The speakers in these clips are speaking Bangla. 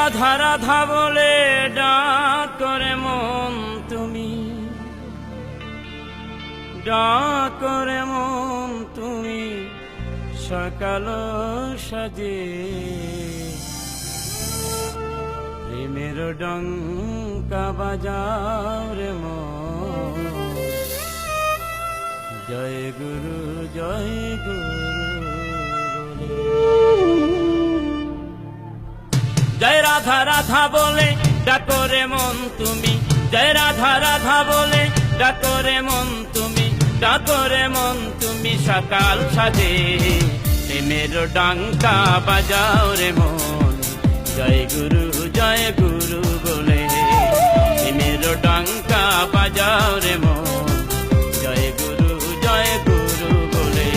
রাধা রাধা বলে ডাক করে মন তুমি, ডাক করে মন তুমি সকাল সাজে। প্রেমের ডঙ্কা বাজাও রে মন, জয় গুরু জয় গুরু বলে। জয় রাধা রাধা বলে ডাকো রে মন তুমি, জয় রাধা রাধা বলে ডাকো রে মন তুমি, ডাকো রে মন তুমি সকাল সাজে। প্রেমের ডঙ্কা বাজাও রে মন, জয় গুরু বলে। প্রেমের ডঙ্কা বাজাও রে মন, জয় গুরু বলে।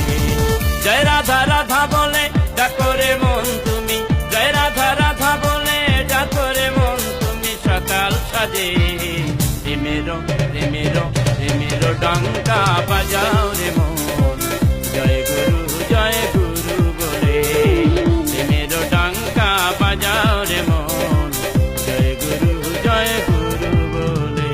জয় রাধা রাধা বলে ডাকো রে মন তুমি, জয় রাধা রাধা বলে ডাকো রে মন তুমি সকাল সাজে। প্রেমের ডঙ্কা বাজাও রে মন, জয় গুরু বলে। প্রেমের ডঙ্কা বাজাও রে মন, জয় গুরু বলে।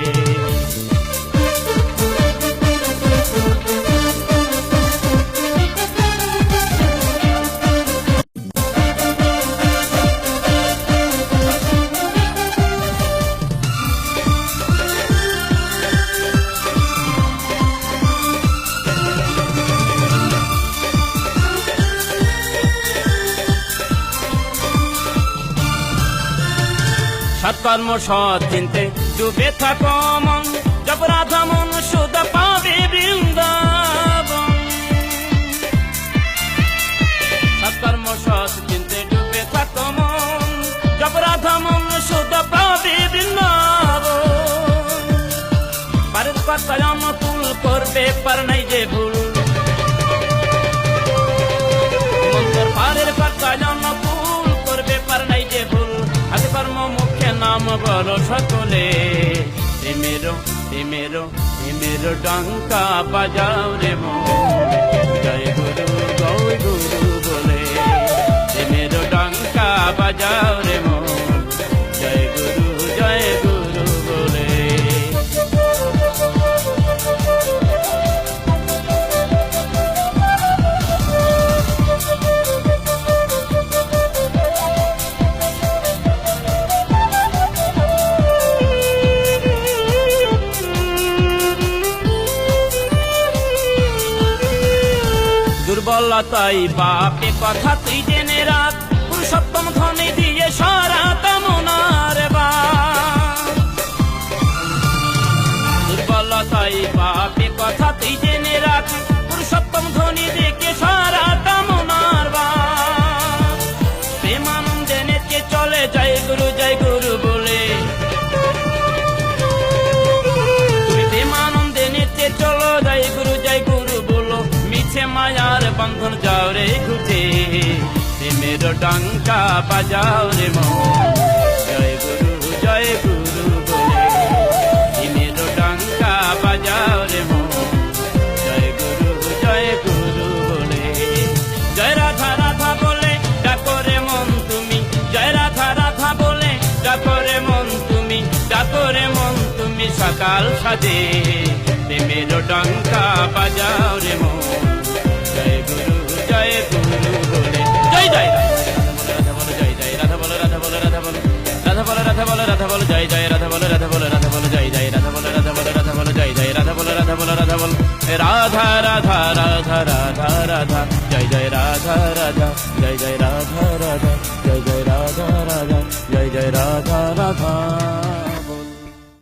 সৎকর্ম সৎ চিন্তে ডুবে থাকো মন, জপ রাধা মন শুধু পাবে বৃন্দাবন। সৎকর্ম সৎ চিন্তে ডুবে থাকো মন, জপ রাধা মন শুধু পাবে বৃন্দাবন। পারের কথা অনুকূল করবে পার নাই যে ভুল, মন্তর পারের কথা অনুকূল করবে পার নাই যে ভুল। হাতে কর্ম মুখে নাম বলো সকলে, প্রেমের ডঙ্কা বাজাও রে মন, জয় গুরু বলে। প্রেমের ডঙ্কা বাজাও রে মন, জয় গুরু বলে। দুর্বলতাই বাপে কথা তুই জেনে রাখ, পুরুষোত্তম ধনে দিয়ে সারা কামনার বাপ। দুর্বলতাই বাপে কথা তুই জেনে রাখ, পুরুষোত্তম ধনে দিয়ে সারা কামনার বাপ। প্রেমানন্দে নেচে চলে জয় গুরু বলে, তুমি প্রেমানন্দে নেচে চলো জয় গুরু বলো। মিছে মায়ার বন্ধন যাও রে ঘুচে, প্রেমের ডঙ্কা বাজাও রে মন, জয় গুরু বলে। প্রেমের ডঙ্কা বাজাও রে মন, জয় গুরু বলে। জয় রাধা রাধা বলে ডাকো রে মন তুমি, জয় রাধা রাধা বলে ডাকো রে মন তুমি, ডাকো রে মন তুমি সকাল সাজে। প্রেমের ডঙ্কা বাজাও রে মন, জয় গুরু বলে। জয় জয় রাধা বলো, জয় রাধা বলো, রাধা বলো রাধা বলো, রাধা বলো রাধা বলো, রাধা বলো জয় রাধা বলো, রাধা বলো রাধা বলো, জয় রাধা বলো, রাধা বলো রাধা বলো, জয় রাধা বলো, রাধা বলো রাধা বলো। রাধা রাধা রাধা রাধা রাধা, জয় রাধা রাধা, জয় রাধা।